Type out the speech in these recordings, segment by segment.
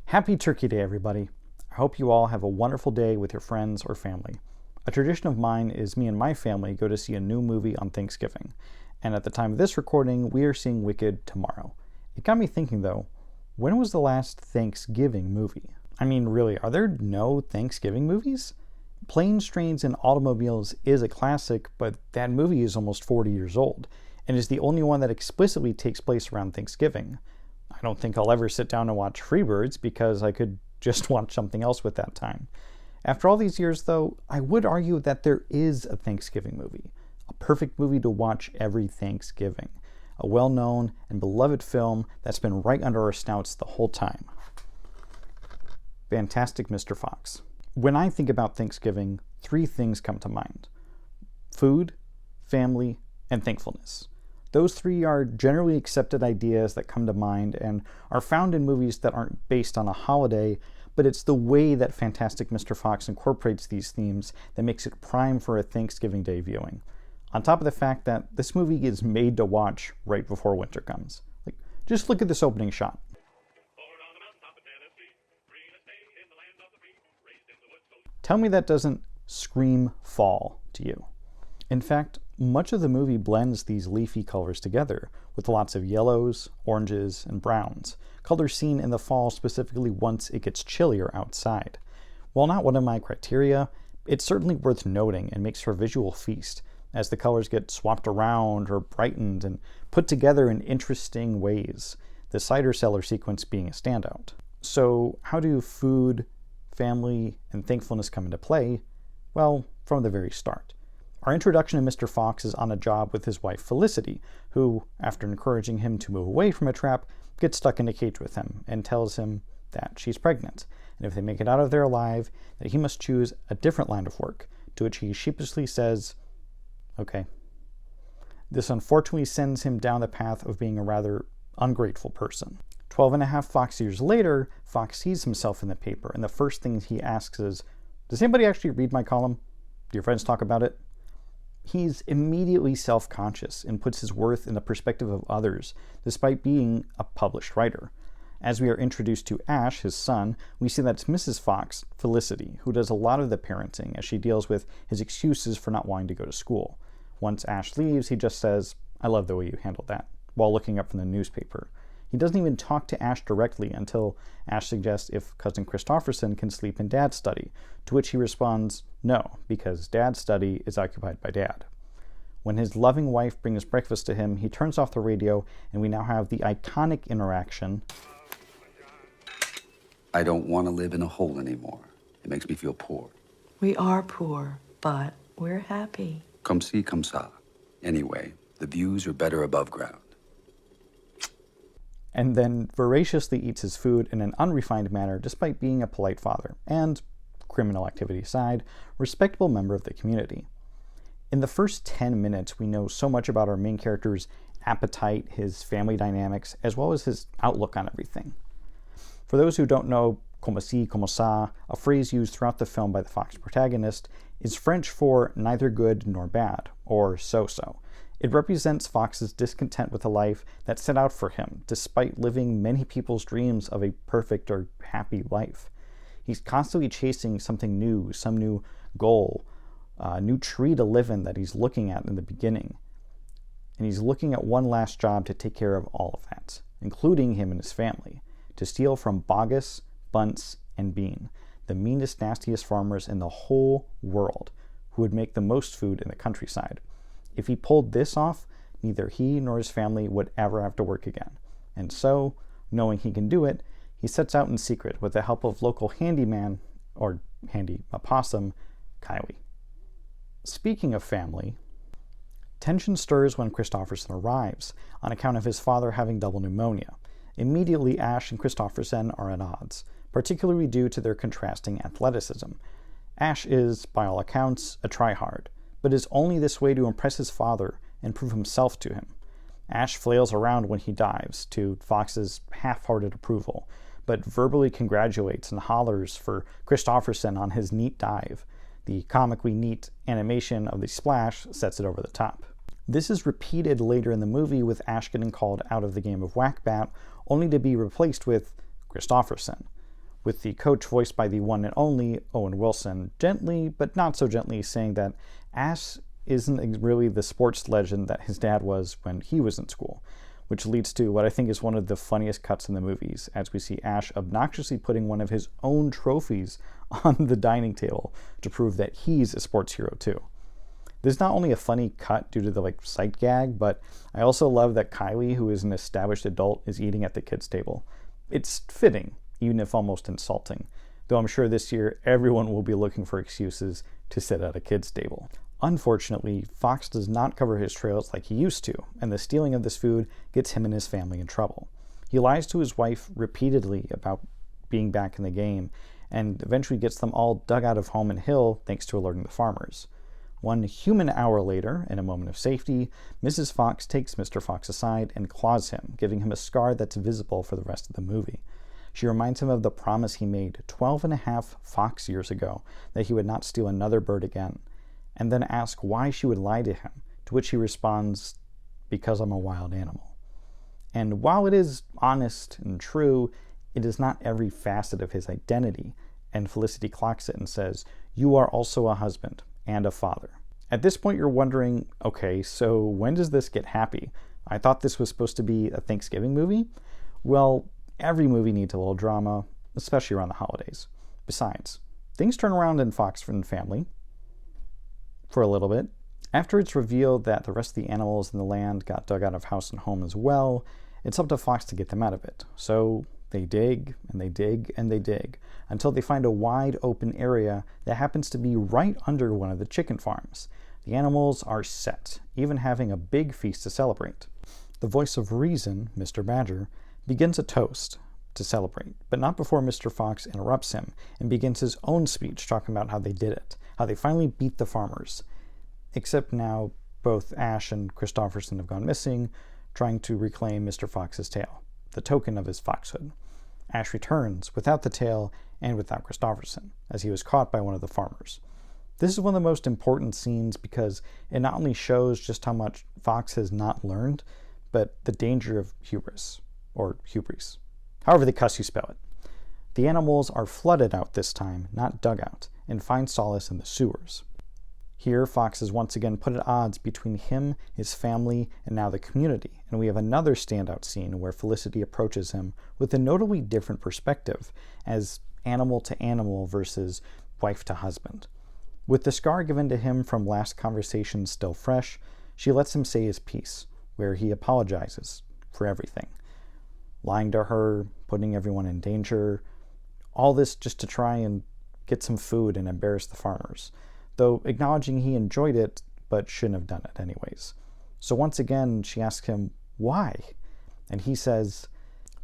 Happy Turkey Day, everybody. I hope you all have a wonderful day with your friends or family. A tradition of mine is me and my family go to see a new movie on Thanksgiving. And at the time of this recording, we are seeing Wicked tomorrow. It got me thinking though, when was the last Thanksgiving movie? I mean, really, are there no Thanksgiving movies? Planes, Trains, and Automobiles is a classic, but that movie is almost 40 years old, and is the only one that explicitly takes place around Thanksgiving. I don't think I'll ever sit down and watch Freebirds because I could just watch something else with that time. After all these years, though, I would argue that there is a Thanksgiving movie, a perfect movie to watch every Thanksgiving, a well-known and beloved film that's been right under our snouts the whole time. Fantastic Mr. Fox. When I think about Thanksgiving, three things come to mind: food, family, and thankfulness. Those three are generally accepted ideas that come to mind and are found in movies that aren't based on a holiday, but it's the way that Fantastic Mr. Fox incorporates these themes that makes it prime for a Thanksgiving Day viewing. On top of the fact that this movie is made to watch right before winter comes. Just look at this opening shot. Tell me that doesn't scream fall to you. In fact, much of the movie blends these leafy colors together, with lots of yellows, oranges, and browns, colors seen in the fall specifically once it gets chillier outside. While not one of my criteria, it's certainly worth noting and makes for a visual feast, as the colors get swapped around or brightened and put together in interesting ways, the cider cellar sequence being a standout. So how do food, family, and thankfulness come into play? Well, from the very start. Our introduction to Mr. Fox is on a job with his wife Felicity, who, after encouraging him to move away from a trap, gets stuck in a cage with him and tells him that she's pregnant, and if they make it out of there alive, that he must choose a different line of work, to which he sheepishly says, okay. This unfortunately sends him down the path of being a rather ungrateful person. 12.5 Fox years later, Fox sees himself in the paper, and the first thing he asks is, does anybody actually read my column? Do your friends talk about it? He's immediately self-conscious and puts his worth in the perspective of others, despite being a published writer. As we are introduced to Ash, his son, we see that it's Mrs. Fox, Felicity, who does a lot of the parenting as she deals with his excuses for not wanting to go to school. Once Ash leaves, he just says, I love the way you handled that, while looking up from the newspaper. He doesn't even talk to Ash directly until Ash suggests if Cousin Christopherson can sleep in Dad's study, to which he responds, no, because Dad's study is occupied by Dad. When his loving wife brings breakfast to him, he turns off the radio, and we now have the iconic interaction. I don't want to live in a hole anymore. It makes me feel poor. We are poor, but we're happy. Comme ci, comme ça. Anyway, the views are better above ground. And then voraciously eats his food in an unrefined manner despite being a polite father, and, criminal activity aside, respectable member of the community. In the first 10 minutes, we know so much about our main character's appetite, his family dynamics, as well as his outlook on everything. For those who don't know, como ci, como ça, a phrase used throughout the film by the Fox protagonist, is French for neither good nor bad, or so-so. It represents Fox's discontent with a life that set out for him, despite living many people's dreams of a perfect or happy life. He's constantly chasing something new, some new goal, a new tree to live in that he's looking at in the beginning. And he's looking at one last job to take care of all of that, including him and his family, to steal from Bogus, Bunce, and Bean, the meanest, nastiest farmers in the whole world, who would make the most food in the countryside. If he pulled this off, neither he nor his family would ever have to work again. And so, knowing he can do it, he sets out in secret with the help of local handyman, or handy opossum, Kylie. Speaking of family, tension stirs when Christopherson arrives, on account of his father having double pneumonia. Immediately, Ash and Christopherson are at odds, particularly due to their contrasting athleticism. Ash is, by all accounts, a tryhard, but is only this way to impress his father and prove himself to him. Ash flails around when he dives, to Fox's half-hearted approval, but verbally congratulates and hollers for Christopherson on his neat dive. The comically neat animation of the splash sets it over the top. This is repeated later in the movie with Ash getting called out of the game of Whack-Bat, only to be replaced with Christopherson. with the coach voiced by the one and only Owen Wilson, gently but not so gently saying that Ash isn't really the sports legend that his dad was when he was in school, which leads to what I think is one of the funniest cuts in the movies, as we see Ash obnoxiously putting one of his own trophies on the dining table to prove that he's a sports hero too. This is not only a funny cut due to the sight gag, but I also love that Kylie, who is an established adult, is eating at the kids' table. It's fitting, even if almost insulting, though I'm sure this year everyone will be looking for excuses to sit at a kids' table. Unfortunately, Fox does not cover his trails like he used to, and the stealing of this food gets him and his family in trouble. He lies to his wife repeatedly about being back in the game, and eventually gets them all dug out of home and hill thanks to alerting the farmers. 1 human hour later, in a moment of safety, Mrs. Fox takes Mr. Fox aside and claws him, giving him a scar that's visible for the rest of the movie. She reminds him of the promise he made 12 and a half Fox years ago that he would not steal another bird again, and then asks why she would lie to him, to which he responds, "Because I'm a wild animal." And while it is honest and true, it is not every facet of his identity, and Felicity clocks it and says, "You are also a husband and a father." At this point you're wondering, okay, so when does this get happy? I thought this was supposed to be a Thanksgiving movie. Well, every movie needs a little drama, especially around the holidays. Besides, things turn around in Fox and Family for a little bit. After it's revealed that the rest of the animals in the land got dug out of house and home as well, it's up to Fox to get them out of it. So they dig, and they dig, and they dig, until they find a wide open area that happens to be right under one of the chicken farms. The animals are set, even having a big feast to celebrate. The voice of reason, Mr. Badger, begins a toast to celebrate, but not before Mr. Fox interrupts him and begins his own speech talking about how they did it, how they finally beat the farmers. Except now both Ash and Christopherson have gone missing, trying to reclaim Mr. Fox's tail, the token of his foxhood. Ash returns without the tail and without Christopherson, as he was caught by one of the farmers. This is one of the most important scenes because it not only shows just how much Fox has not learned, but the danger of hubris, or hubris, however the cuss you spell it. The animals are flooded out this time, not dug out, and find solace in the sewers. Here, Fox is once again put at odds between him, his family, and now the community, and we have another standout scene where Felicity approaches him with a notably different perspective, as animal to animal versus wife to husband. With the scar given to him from last conversation still fresh, she lets him say his piece, where he apologizes for everything. Lying to her, putting everyone in danger, all this just to try and get some food and embarrass the farmers, though acknowledging he enjoyed it but shouldn't have done it anyways. So once again, she asks him, why? And he says,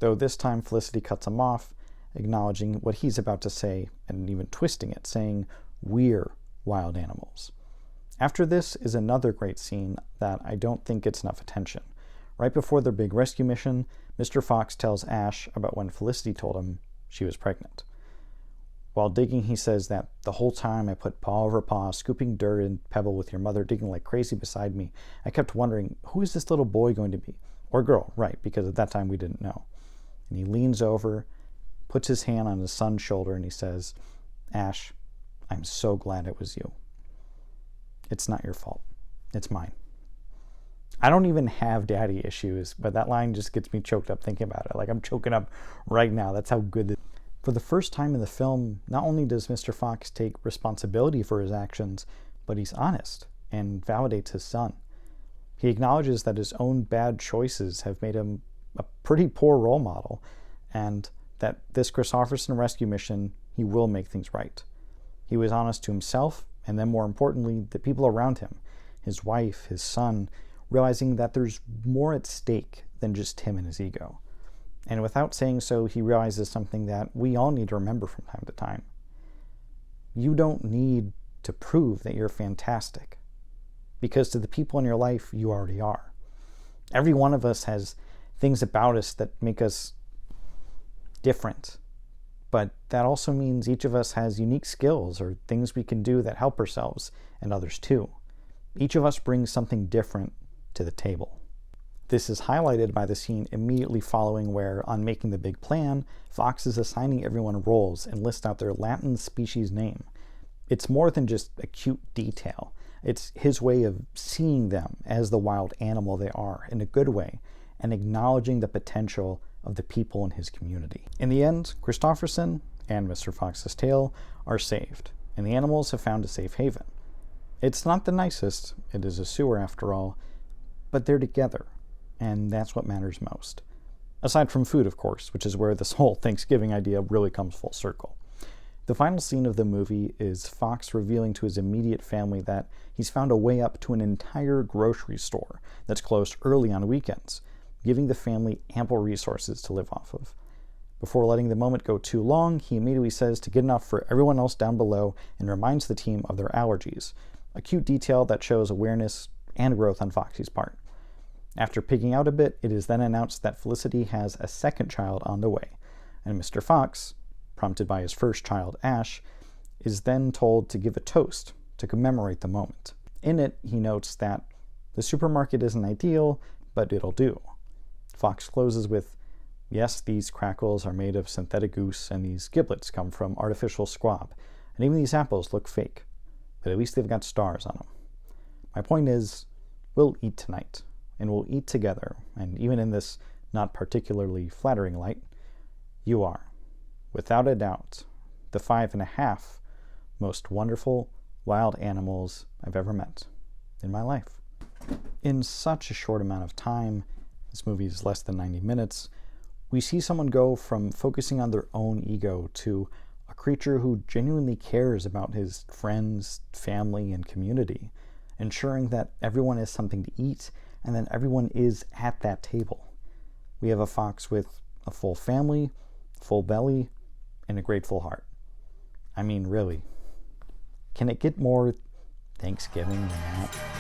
though this time Felicity cuts him off, acknowledging what he's about to say and even twisting it, saying, "We're wild animals." After this is another great scene that I don't think gets enough attention. Right before their big rescue mission, Mr. Fox tells Ash about when Felicity told him she was pregnant. While digging, he says that the whole time I put paw over paw, scooping dirt and pebble with your mother digging like crazy beside me, I kept wondering, who is this little boy going to be? Or girl, right, because at that time we didn't know. And he leans over, puts his hand on his son's shoulder, and he says, "Ash, I'm so glad it was you. It's not your fault. It's mine." I don't even have daddy issues, but that line just gets me choked up thinking about it. Like I'm choking up right now. That's how good this is. For the first time in the film, not only does Mr. Fox take responsibility for his actions, but he's honest and validates his son. He acknowledges that his own bad choices have made him a pretty poor role model, and that this Christopherson rescue mission, he will make things right. He was honest to himself, and then more importantly, the people around him, his wife, his son, realizing that there's more at stake than just him and his ego. And without saying so, he realizes something that we all need to remember from time to time. You don't need to prove that you're fantastic, because to the people in your life, you already are. Every one of us has things about us that make us different, but that also means each of us has unique skills or things we can do that help ourselves and others too. Each of us brings something different to the table. This is highlighted by the scene immediately following where, on making the big plan, Fox is assigning everyone roles and lists out their Latin species name. It's more than just a cute detail. It's his way of seeing them as the wild animal they are in a good way and acknowledging the potential of the people in his community. In the end, Christopherson and Mr. Fox's tail are saved, and the animals have found a safe haven. It's not the nicest, it is a sewer after all, but they're together, and that's what matters most. Aside from food, of course, which is where this whole Thanksgiving idea really comes full circle. The final scene of the movie is Fox revealing to his immediate family that he's found a way up to an entire grocery store that's closed early on weekends, giving the family ample resources to live off of. Before letting the moment go too long, he immediately says to get enough for everyone else down below and reminds the team of their allergies, a cute detail that shows awareness and growth on Foxy's part. After pigging out a bit, it is then announced that Felicity has a second child on the way, and Mr. Fox, prompted by his first child, Ash, is then told to give a toast to commemorate the moment. In it, he notes that the supermarket isn't ideal, but it'll do. Fox closes with, "Yes, these crackles are made of synthetic goose, and these giblets come from artificial squab, and even these apples look fake, but at least they've got stars on them. My point is, we'll eat tonight, and we'll eat together, and even in this not particularly flattering light, you are, without a doubt, the 5.5 most wonderful wild animals I've ever met in my life." In such a short amount of time, this movie is less than 90 minutes, we see someone go from focusing on their own ego to a creature who genuinely cares about his friends, family, and community, ensuring that everyone has something to eat and that everyone is at that table. We have a fox with a full family, full belly, and a grateful heart. I mean, really, can it get more Thanksgiving than that?